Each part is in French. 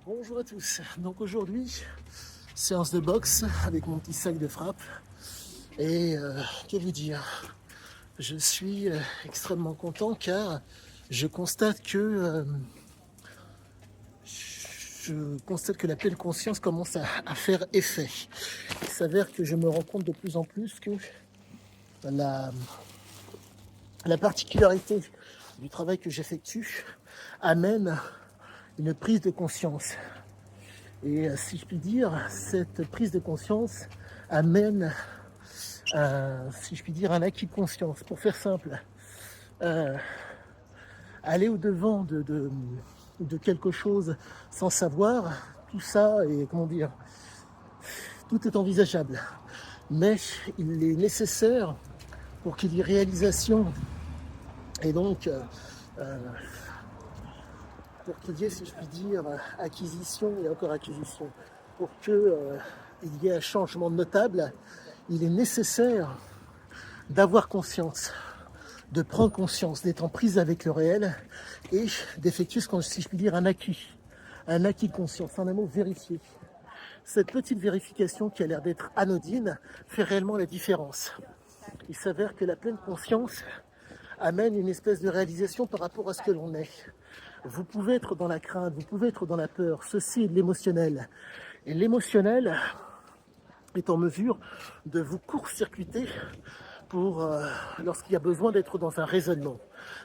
Bonjour à tous. Donc aujourd'hui, séance de boxe avec mon petit sac de frappe. Et que vous dire, je suis extrêmement content car je constate que la pleine conscience commence à faire effet. Il s'avère que je me rends compte de plus en plus que la particularité du travail que j'effectue amène une prise de conscience. Et si je puis dire, cette prise de conscience amène, si je puis dire, un acquis de conscience. Pour faire simple, aller au-devant de quelque chose sans savoir, tout ça est, comment dire, tout est envisageable. Mais il est nécessaire pour qu'il y ait réalisation et donc pour qu'il y ait, si je puis dire, acquisition et encore acquisition, pour qu'il y ait un changement notable, il est nécessaire d'avoir conscience, de prendre conscience, d'être en prise avec le réel et d'effectuer ce qu'on, si je puis dire, un acquis de conscience, en un mot, vérifier. Cette petite vérification qui a l'air d'être anodine fait réellement la différence. Il s'avère que la pleine conscience amène une espèce de réalisation par rapport à ce que l'on est. Vous pouvez être dans la crainte, vous pouvez être dans la peur, ceci est de l'émotionnel. Et l'émotionnel est en mesure de vous court-circuiter pour lorsqu'il y a besoin d'être dans un raisonnement.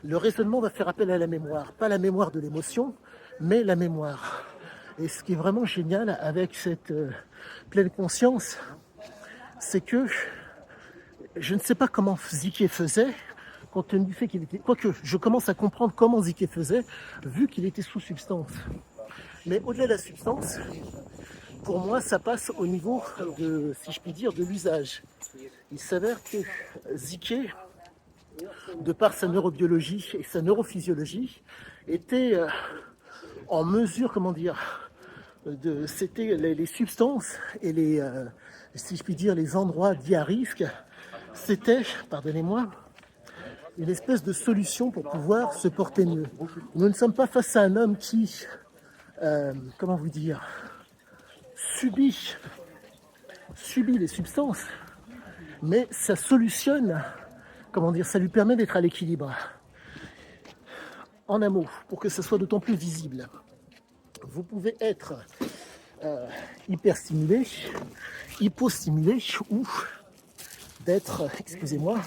Le raisonnement va faire appel à la mémoire, pas la mémoire de l'émotion, mais la mémoire. Et ce qui est vraiment génial avec cette pleine conscience, c'est que je ne sais pas comment Ziké faisait, compte tenu du fait qu'il était... Quoique, je commence à comprendre comment Ziké faisait, vu qu'il était sous substance. Mais au-delà de la substance, pour moi, ça passe au niveau de, si je puis dire, de l'usage. Il s'avère que Ziké, de par sa neurobiologie et sa neurophysiologie, était en mesure, comment dire, c'était les substances et les, si je puis dire, les endroits dits à risque, c'était, pardonnez-moi, une espèce de solution pour pouvoir se porter mieux. Nous ne sommes pas face à un homme qui, comment vous dire, subit les substances, mais ça solutionne, comment dire, ça lui permet d'être à l'équilibre. En un mot, pour que ça soit d'autant plus visible, vous pouvez être hyperstimulé, hypostimulé ou d'être, excusez-moi,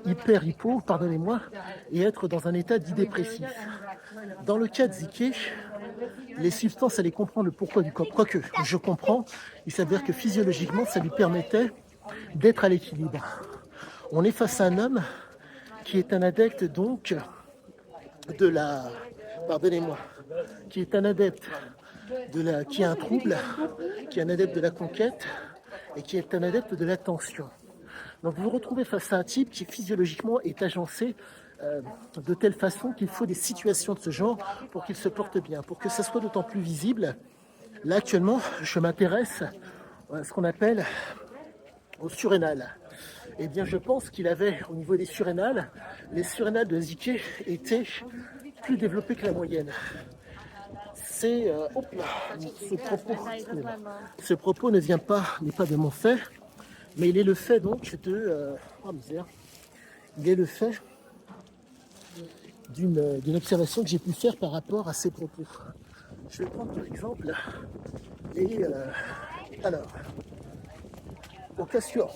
hypo, pardonnez-moi, et être dans un état dit dépressif. Dans le cas de Ziké, les substances allaient comprendre le pourquoi du corps. Quoique, je comprends, il s'avère que physiologiquement, ça lui permettait d'être à l'équilibre. On est face à un homme qui est un adepte donc de la... Pardonnez-moi. Qui est un adepte qui a un trouble, qui est un adepte de la conquête et qui est un adepte de l'attention. Donc vous vous retrouvez face à un type qui physiologiquement est agencé de telle façon qu'il faut des situations de ce genre pour qu'il se porte bien, pour que ça soit d'autant plus visible. Là actuellement, je m'intéresse à ce qu'on appelle au surrénal. Eh bien, je pense qu'il avait au niveau des surrénales, les surrénales de Ziké étaient plus développées que la moyenne. C'est ce propos n'est pas de mon fait, mais il est le fait donc de il est le fait d'une observation que j'ai pu faire par rapport à ces propos. Je vais prendre par exemple alors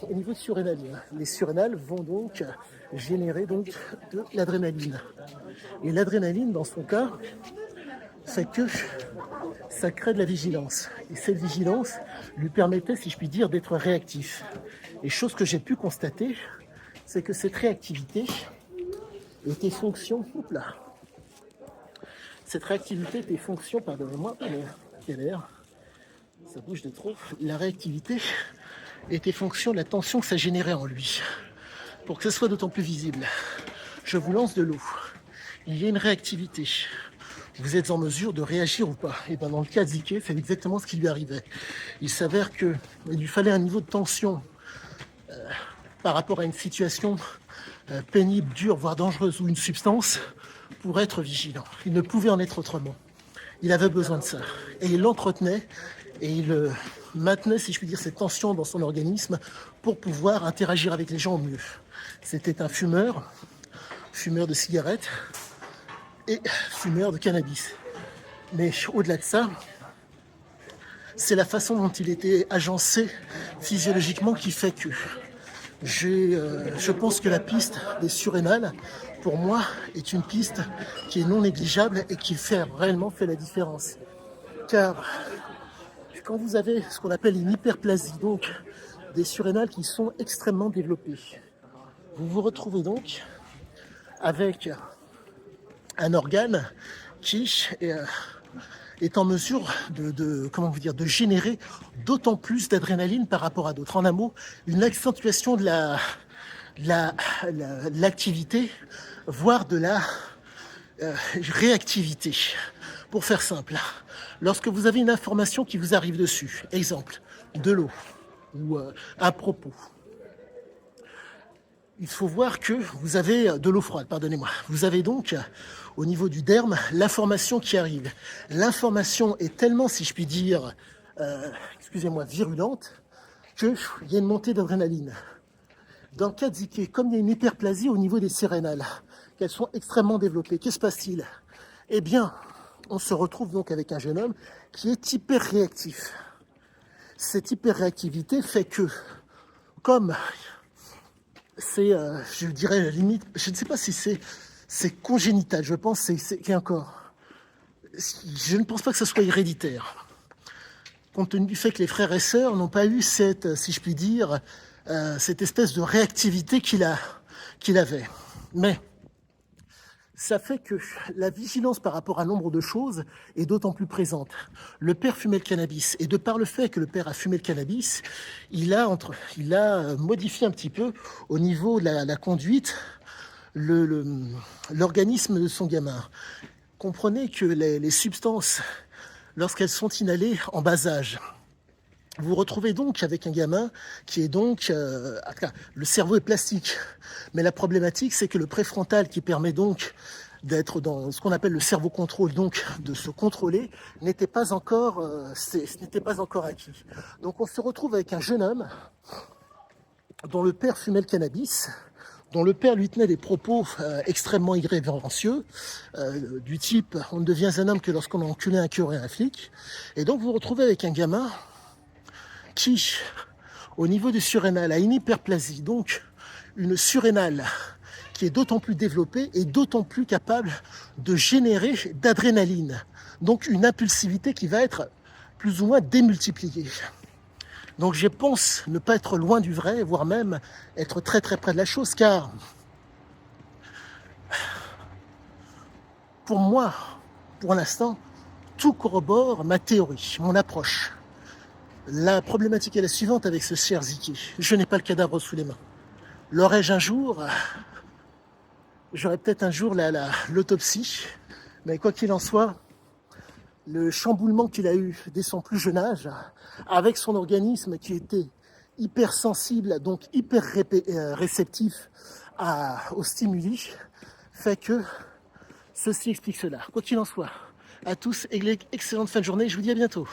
au niveau de surrénaline, les surrénales vont donc générer donc de l'adrénaline. Et l'adrénaline, dans son cas, c'est que ça crée de la vigilance. Et cette vigilance lui permettait, si je puis dire, d'être réactif. Et chose que j'ai pu constater, c'est que cette réactivité était fonction... Cette réactivité était fonction, pardonnez-moi, quelle heure, ça bouge de trop. La réactivité était fonction de la tension que ça générait en lui. Pour que ce soit d'autant plus visible, je vous lance de l'eau. Il y a une réactivité. Vous êtes en mesure de réagir ou pas? Et bien dans le cas de Ziké, c'est exactement ce qui lui arrivait. Il s'avère qu'il lui fallait un niveau de tension par rapport à une situation pénible, dure, voire dangereuse ou une substance pour être vigilant. Il ne pouvait en être autrement. Il avait besoin de ça. Et il l'entretenait et il maintenait, si je puis dire, cette tension dans son organisme pour pouvoir interagir avec les gens au mieux. C'était un fumeur de cigarettes et fumeur de cannabis. Mais au-delà de ça, c'est la façon dont il était agencé physiologiquement qui fait que je pense que la piste des surrénales, pour moi, est une piste qui est non négligeable et qui réellement fait la différence. Car quand vous avez ce qu'on appelle une hyperplasie, donc des surrénales qui sont extrêmement développées, vous vous retrouvez donc avec un organe qui est en mesure de générer d'autant plus d'adrénaline par rapport à d'autres. En un mot, une accentuation de l'activité, voire de la réactivité. Pour faire simple, lorsque vous avez une information qui vous arrive dessus, exemple, de l'eau ou un propos, il faut voir que vous avez de l'eau froide, pardonnez-moi. Vous avez donc, au niveau du derme, l'information qui arrive. L'information est tellement, si je puis dire, virulente, qu'il y a une montée d'adrénaline. Dans le cas de Zika, comme il y a une hyperplasie au niveau des sérénales, qu'elles sont extrêmement développées, que se passe-t-il? Eh bien, on se retrouve donc avec un jeune homme qui est hyper réactif. Cette hyper-réactivité fait que, comme c'est, je dirais, limite, je ne sais pas si c'est congénital, je pense que c'est encore. Je ne pense pas que ce soit héréditaire, compte tenu du fait que les frères et sœurs n'ont pas eu cette, si je puis dire, cette espèce de réactivité qu'il avait. Mais ça fait que la vigilance par rapport à un nombre de choses est d'autant plus présente. Le père fumait le cannabis, et de par le fait que le père a fumé le cannabis, il a modifié un petit peu au niveau de la conduite l'organisme de son gamin. Comprenez que les substances, lorsqu'elles sont inhalées en bas âge, vous retrouvez donc avec un gamin qui est donc... le cerveau est plastique, mais la problématique, c'est que le préfrontal qui permet donc d'être dans ce qu'on appelle le cerveau contrôle, donc de se contrôler, n'était pas encore acquis. Donc on se retrouve avec un jeune homme dont le père fumait le cannabis, dont le père lui tenait des propos extrêmement irrévérencieux, du type « on ne devient un homme que lorsqu'on a enculé un curé et un flic ». Et donc vous vous retrouvez avec un gamin qui, au niveau du surrénal, a une hyperplasie, donc une surrénale qui est d'autant plus développée et d'autant plus capable de générer d'adrénaline, donc une impulsivité qui va être plus ou moins démultipliée. Donc je pense ne pas être loin du vrai, voire même être très très près de la chose, car pour moi, pour l'instant, tout corrobore ma théorie, mon approche. La problématique est la suivante avec ce cher Ziki. Je n'ai pas le cadavre sous les mains. L'aurais-je un jour? J'aurais peut-être un jour l'autopsie. Mais quoi qu'il en soit, le chamboulement qu'il a eu dès son plus jeune âge, avec son organisme qui était hypersensible, donc hyper réceptif aux stimuli, fait que ceci explique cela. Quoi qu'il en soit, à tous, excellente fin de journée, je vous dis à bientôt.